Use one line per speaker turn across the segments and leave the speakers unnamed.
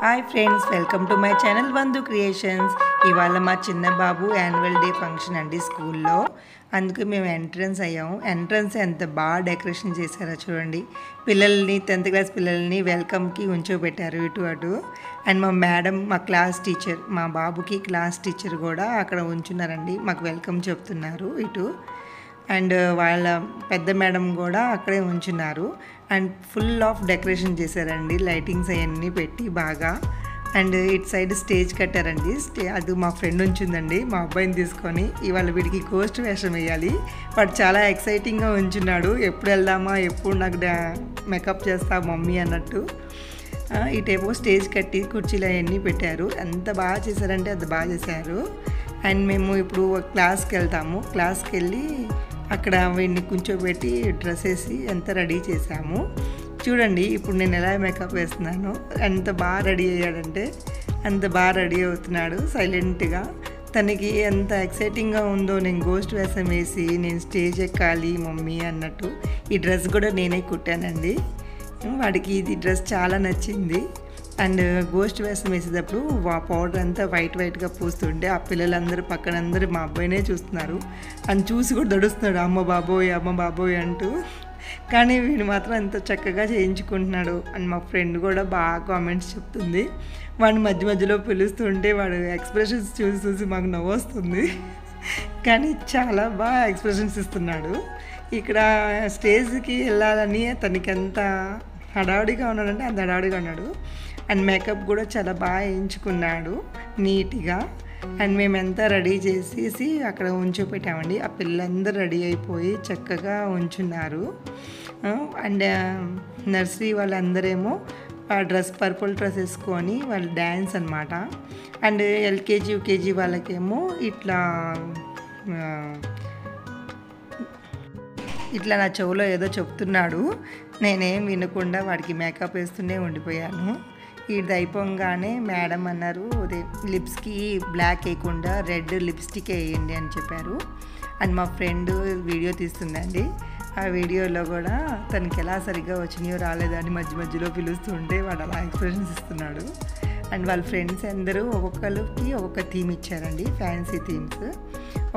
Hi friends, welcome to my channel Vandu creations. ఇవాళ మా చిన్న బాబు యాన్యువల్ డే ఫంక్షన్ అండి స్కూల్లో. అందుకు మేము ఎంట్రన్స్ అయ్యాము. ఎంట్రన్స్ ఎంత బాగా డెకరేషన్ చేశారో చూడండి. పిల్లల్ని 10th క్లాస్ పిల్లల్ని వెల్కమ్కి ఉంచోబెట్టారు ఇటు అటు. అండ్ మా మేడం, మా క్లాస్ టీచర్, మా బాబుకి క్లాస్ టీచర్ కూడా అక్కడ ఉంచున్నారండి. మాకు వెల్కమ్ చెప్తున్నారు ఇటు. అండ్ వాళ్ళ పెద్ద మేడం కూడా అక్కడే ఉంచున్నారు. అండ్ ఫుల్ ఆఫ్ డెకరేషన్ చేశారండి, లైటింగ్స్ అవన్నీ పెట్టి బాగా. అండ్ ఇటు సైడ్ స్టేజ్ కట్టారండి. అది మా ఫ్రెండ్ ఉంచుందండి, మా అబ్బాయిని తీసుకొని. ఇవాళ వీడికి గోస్ట్ వేషం వేయాలి. వాడు చాలా ఎక్సైటింగ్గా ఉంచున్నాడు. ఎప్పుడు వెళ్దామా, ఎప్పుడు నాకు మేకప్ చేస్తా మమ్మీ అన్నట్టు. ఇటేమో స్టేజ్ కట్టి కుర్చీలు అవన్నీ పెట్టారు. ఎంత బాగా చేశారంటే అంత బాగా చేశారు. అండ్ మేము ఇప్పుడు క్లాస్కి వెళ్తాము. క్లాస్కి వెళ్ళి అక్కడ వీడిని కూర్చోబెట్టి డ్రెస్ వేసి ఎంత రెడీ చేసాము చూడండి. ఇప్పుడు నేను ఎలా మేకప్ వేస్తున్నాను, ఎంత బాగా రెడీ అయ్యాడంటే అంత బాగా రెడీ అవుతున్నాడు సైలెంట్గా. తనకి ఎంత ఎక్సైటింగ్గా ఉందో, నేను గోస్ట్ వేషం వేసి నేను స్టేజ్ ఎక్కాలి మమ్మీ అన్నట్టు. ఈ డ్రెస్ కూడా నేనే కుట్టానండి. వాడికి ఇది డ్రెస్ చాలా నచ్చింది. అండ్ గోస్ట్ వేషం వేసేటప్పుడు పౌడర్ అంతా వైట్గా పూస్తుంటే ఆ పిల్లలందరూ పక్కనందరూ మా అబ్బాయినే చూస్తున్నారు. అని చూసి కూడా దడుస్తున్నాడు, అమ్మ బాబోయ్ అంటూ. కానీ వీడు మాత్రం ఎంత చక్కగా చేయించుకుంటున్నాడు. అండ్ మా ఫ్రెండ్ కూడా బాగా కామెంట్స్ చెప్తుంది. వాడిని మధ్యలో పిలుస్తుంటే వాడు ఎక్స్ప్రెషన్స్ చూసి మాకు నవ్వు వస్తుంది. కానీ చాలా బాగా ఎక్స్ప్రెషన్స్ ఇస్తున్నాడు. ఇక్కడ స్టేజ్కి వెళ్ళాలని తనకి ఎంత హడావుడిగా ఉన్నాడంటే అంత హడావుడిగా ఉన్నాడు. అండ్ మేకప్ కూడా చాలా బాగా వేయించుకున్నాడు నీట్గా. అండ్ మేమంతా రెడీ చేసేసి అక్కడ ఉంచోపెట్టామండి. ఆ పిల్లలందరూ రెడీ అయిపోయి చక్కగా ఉంచున్నారు. అండ్ నర్సరీ వాళ్ళందరేమో ఆ డ్రెస్ పర్పుల్ డ్రెస్ వేసుకొని వాళ్ళు డ్యాన్స్ అనమాట. అండ్ ఎల్కేజీ యూకేజీ వాళ్ళకేమో ఇట్లా నా చెవులో ఏదో చెప్తున్నాడు. నేనేం వినకుండా వాడికి మేకప్ వేస్తూనే ఉండిపోయాను. ఇది అయిపోగానే మేడం అన్నారు, అదే లిప్స్కి బ్లాక్ వేయకుండా రెడ్ లిప్స్టిక్ వేయండి అని చెప్పారు. అండ్ మా ఫ్రెండ్ వీడియో తీస్తుందండి. ఆ వీడియోలో కూడా తనకి ఎలా సరిగ్గా వచ్చినాయో రాలేదని మధ్యలో పిలుస్తుంటే వాడు అలా ఎక్స్ప్రెషన్స్ ఇస్తున్నాడు. అండ్ వాళ్ళ ఫ్రెండ్స్ అందరూ ఒక్కొక్కరికి ఒక్కొక్క థీమ్ ఇచ్చారండి, ఫ్యాన్సీ థీమ్స్.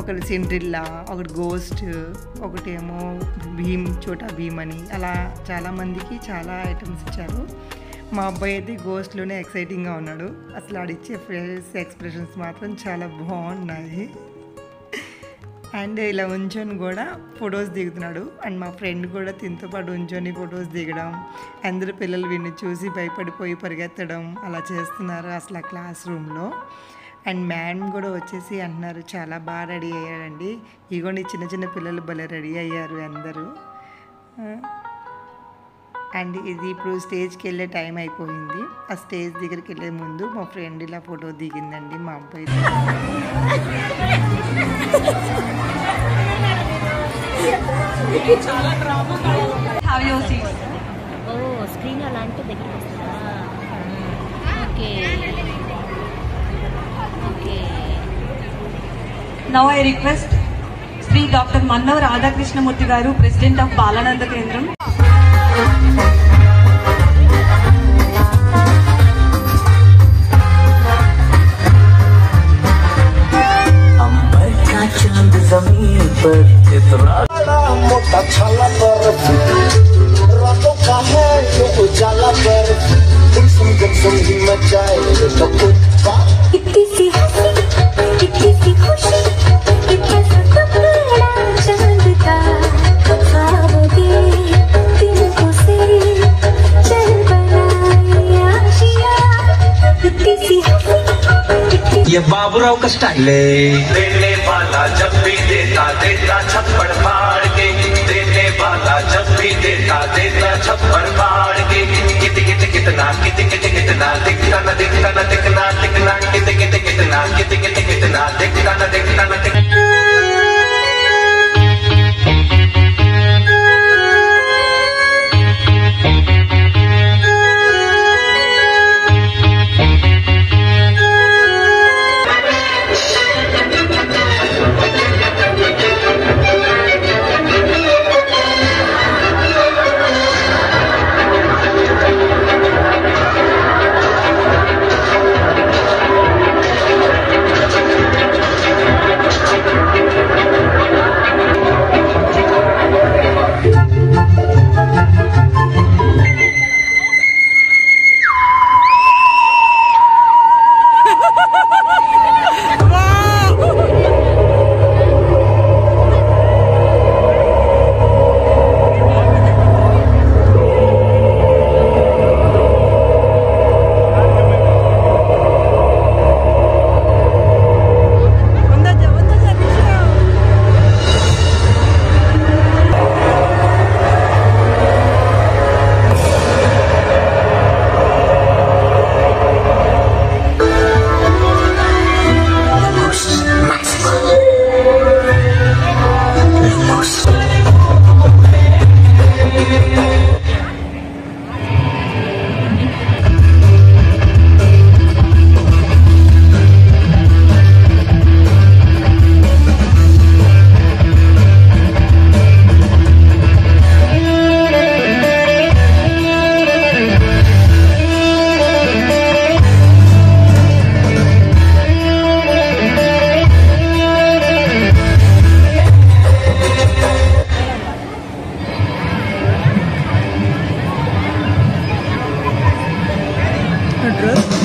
ఒకటి సిండ్రిల్లా, ఒకటి గోస్ట్, ఒకటేమో చోటా భీమ్ అని, అలా చాలామందికి చాలా ఐటమ్స్ ఇచ్చారు. మా అబ్బాయి అయితే గోస్ట్లోనే ఎక్సైటింగ్గా ఉన్నాడు. అసలు ఆడిచ్చే ఫేస్ ఎక్స్ప్రెషన్స్ మాత్రం చాలా బాగున్నాయి. అండ్ ఇలా ఉంచొని కూడా ఫొటోస్ దిగుతున్నాడు. అండ్ మా ఫ్రెండ్ కూడా తినతో పాటు ఉంచొని ఫొటోస్ దిగడం, అందరూ పిల్లలు వీడిని చూసి భయపడిపోయి పరిగెత్తడం అలా చేస్తున్నారు అసలు ఆ క్లాస్ రూమ్లో. అండ్ మ్యామ్ కూడా వచ్చేసి అంటున్నారు, చాలా బాగా రెడీ అయ్యారండి, ఇగోండి చిన్న పిల్లలు భలే రెడీ అయ్యారు అందరూ. అండ్ ఇది ఇప్పుడు స్టేజ్కి వెళ్ళే టైం అయిపోయింది. ఆ స్టేజ్ దగ్గరికి వెళ్ళే ముందు మా ఫ్రెండ్ ఇలా ఫోటో దిగిందండి మా అబ్బాయి.
స్క్రీన్ అలాంటి దగ్గరికి వస్తుందా? Okay.
Now I request Sri Dr. Mannav Radhakrishnamurthy garu, President of Balananda Kendram.
चांद जमीन पर इतना मोटा छाला पर रातों का है जो उजाला पर गुमसुम ही मचाए तो
कितनी सी हंसी, कितनी सी खुशी, कितना सपना चांद का ख्वाबों के तिनकों से चल बनाए आशिया। कितनी सी हंसी,
ये बाबूराव का स्टाइल है। देने वाला जब भी देता छप्पड़ फाड़ के, देने वाला जब भी देता छप्पड़ फाड़ के। कितना दिखता न दिखना कितना दिखता न दिखना।
డ్రెస్